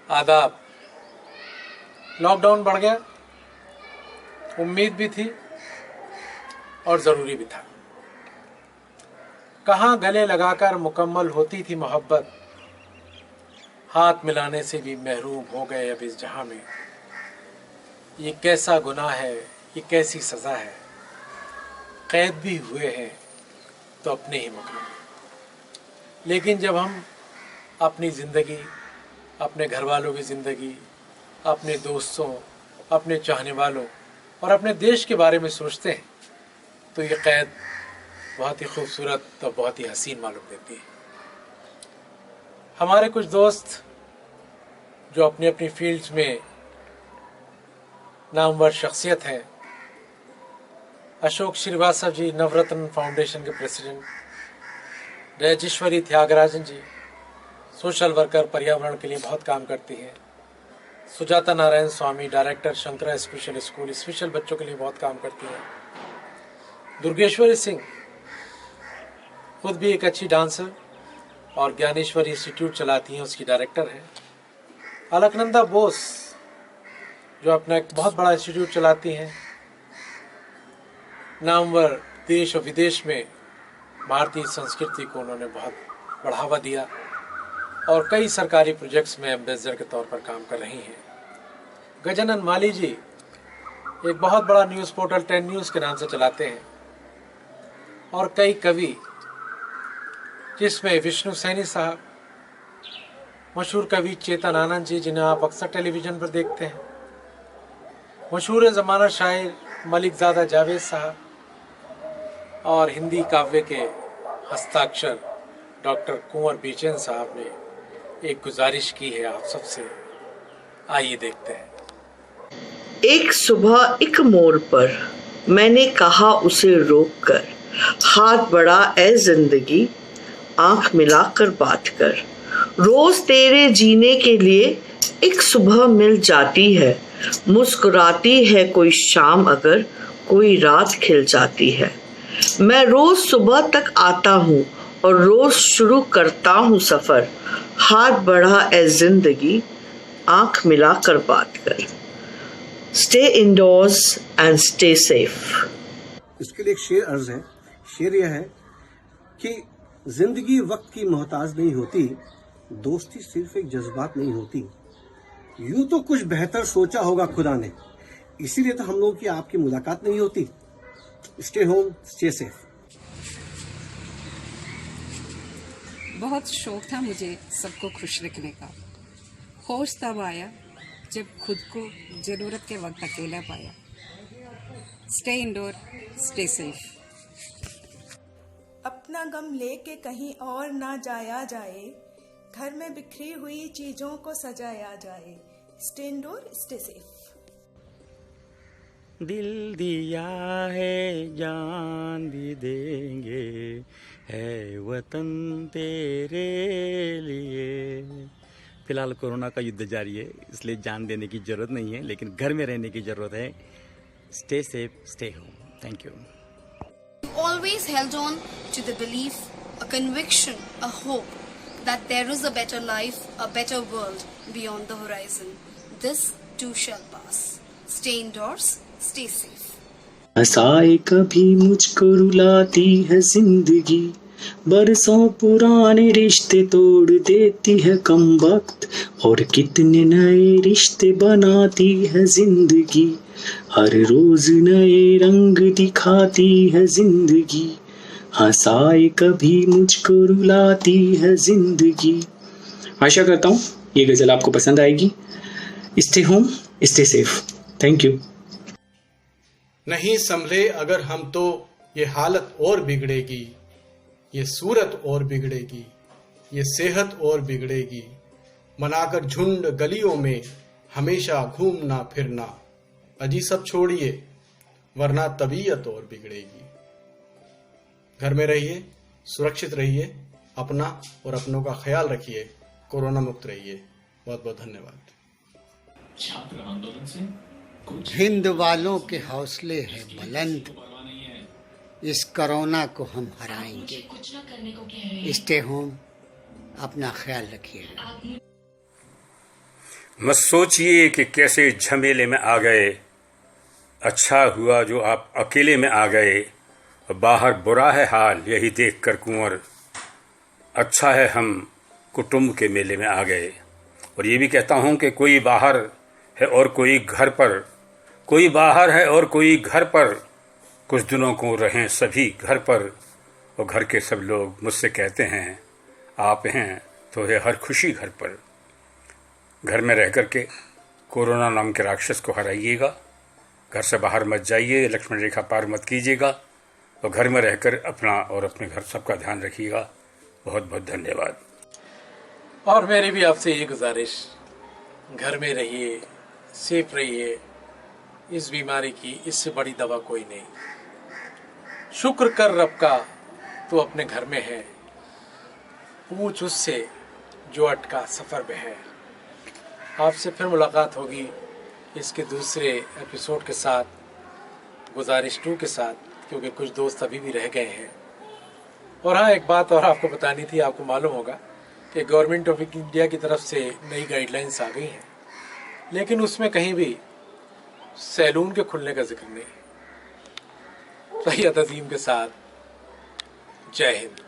आदाब। लॉकडाउन बढ़ गया, उम्मीद भी थी और ज़रूरी भी था। कहाँ गले लगाकर मुकम्मल होती थी मोहब्बत, हाथ मिलाने से भी महरूम हो गए अब इस जहां में। ये कैसा गुनाह है, ये कैसी सज़ा है, कैद भी हुए हैं तो अपने ही मकान में। लेकिन जब हम अपनी ज़िंदगी, अपने घर वालों की ज़िंदगी, अपने दोस्तों, अपने चाहने वालों और अपने देश के बारे में सोचते हैं तो ये कैद बहुत ही खूबसूरत और बहुत ही हसीन मालूम देती है। हमारे कुछ दोस्त जो अपनी अपनी फील्ड्स में नामवर शख्सियत हैं, अशोक श्रीवास्तव जी नवरत्न फाउंडेशन के president, Rajeshwari Tyagarajan ji social worker, पर्यावरण के लिए बहुत काम करती हैं, Sujata Narayan Swami director Shankara special school, special बच्चों के लिए बहुत काम करती हैं, दुर्गेश्वरी सिंह खुद भी एक अच्छी डांसर और ज्ञानेश्वरी इंस्टीट्यूट चलाती हैं, उसकी डायरेक्टर हैं, अलकनंदा बोस जो अपना एक बहुत बड़ा इंस्टीट्यूट चलाती हैं, नामवर देश और विदेश में भारतीय संस्कृति को उन्होंने बहुत बढ़ावा दिया और कई सरकारी प्रोजेक्ट्स में एम्बेसडर के तौर पर काम कर रही हैं। गजानन माली जी एक बहुत बड़ा न्यूज़ पोर्टल 10 न्यूज़ के नाम से चलाते हैं और कई कवि जिसमें विष्णु सैनी साहब, मशहूर कवि चेतन आनंद जी जिन्हें आप अक्सर टेलीविज़न पर देखते हैं, मशहूर ज़माना शायर मलिक ज़ादा जावेद साहब और हिंदी काव्य के हस्ताक्षर डॉक्टर कुंवर बीचन साहब ने एक गुजारिश की है आप सबसे, आइए देखते हैं। एक सुबह एक मोड़ पर मैंने कहा उसे रोककर, हाथ बढ़ा ए जिंदगी, आंख मिलाकर बात कर। रोज तेरे जीने के लिए एक सुबह मिल जाती है, मुस्कुराती है कोई शाम अगर कोई रात खिल जाती है। मैं रोज सुबह तक आता हूँ और रोज शुरू करता हूँ सफर, हाथ बढ़ा ए जिंदगी, आंख मिलाकर बात कर। Stay endorse and stay safe. इसके लिए एक शेर अर्ज है। शेर यह है कि जिंदगी वक्त की मोहताज नहीं होती, दोस्ती सिर्फ एक जज्बात नहीं होती। यूं तो कुछ बेहतर सोचा होगा खुदा ने, इसीलिए तो हम लोगों की आपकी मुलाकात नहीं होती। Stay home, stay safe. बहुत शौक था मुझे सबको खुश रखने का। होश तब आया जब खुद को जरूरत के वक्त अकेला पाया। Stay indoor, stay safe. अपना गम लेके कहीं और ना जाया जाए, घर में बिखरी हुई चीजों को सजाया जाए। Stay indoor, stay safe. दिल दिया है जान भी देंगे, है वतन तेरे लिए। फिलहाल कोरोना का युद्ध जारी है, इसलिए जान देने की जरूरत नहीं है, लेकिन घर में रहने की जरूरत है। Stay safe, stay home. Thank you. You always held on to the belief, a conviction, a hope that there is a better life, a better world beyond the horizon. This too shall pass. Stay indoors, stay safe. हंसाए कभी मुझको रुलाती है जिंदगी, बरसों पुराने रिश्ते तोड़ देती है कम वक्त, और कितने नए रिश्ते बनाती है जिंदगी। हर रोज नए रंग दिखाती है जिंदगी, हंसाए कभी मुझको रुलाती है जिंदगी। आशा करता हूँ ये गजल आपको पसंद आएगी। Stay home, stay safe. Thank you. नहीं संभले अगर हम तो ये हालत और बिगड़ेगी, ये सूरत और बिगड़ेगी, ये सेहत और बिगड़ेगी। मनाकर झुंड गलियों में हमेशा घूमना फिरना, अजी सब छोड़िए वरना तबीयत और बिगड़ेगी। घर में रहिए, सुरक्षित रहिए, अपना और अपनों का ख्याल रखिए, कोरोना मुक्त रहिए। बहुत बहुत धन्यवाद। छात्र आंदोलन से हिंद वालों के हौसले है बुलंद, इस कोरोना को हम हराएंगे। स्टे होम, अपना ख्याल रखिए। मत सोचिए कि कैसे झमेले में आ गए, अच्छा हुआ जो आप अकेले में आ गए। बाहर बुरा है हाल यही देख कर कुंवर, अच्छा है हम कुटुंब के मेले में आ गए। और ये भी कहता हूँ कि कोई बाहर है और कोई घर पर, कोई बाहर है और कोई घर पर, कुछ दिनों को रहें सभी घर पर। और घर के सब लोग मुझसे कहते हैं आप हैं तो है हर खुशी घर पर। घर में रह कर के कोरोना नाम के राक्षस को हराइएगा, घर से बाहर मत जाइए, लक्ष्मण रेखा पार मत कीजिएगा, और घर में रहकर अपना और अपने घर सबका ध्यान रखिएगा। बहुत बहुत धन्यवाद। और मेरी भी आपसे ये गुजारिश, घर में रहिए, सेफ रहिए। इस बीमारी की इससे बड़ी दवा कोई नहीं। शुक्र कर रब का तो अपने घर में है, पूछ उससे जो अटका सफ़र में है। आपसे फिर मुलाकात होगी इसके दूसरे एपिसोड के साथ, गुजारिश 2 के साथ, क्योंकि कुछ दोस्त अभी भी रह गए हैं। और हाँ, एक बात और आपको बतानी थी। आपको मालूम होगा कि गवर्नमेंट ऑफ इंडिया की तरफ से नई गाइडलाइंस आ गई हैं, लेकिन उसमें कहीं भी सैलून के खुलने का जिक्र नहीं। सही अजीम के साथ, जय हिंद।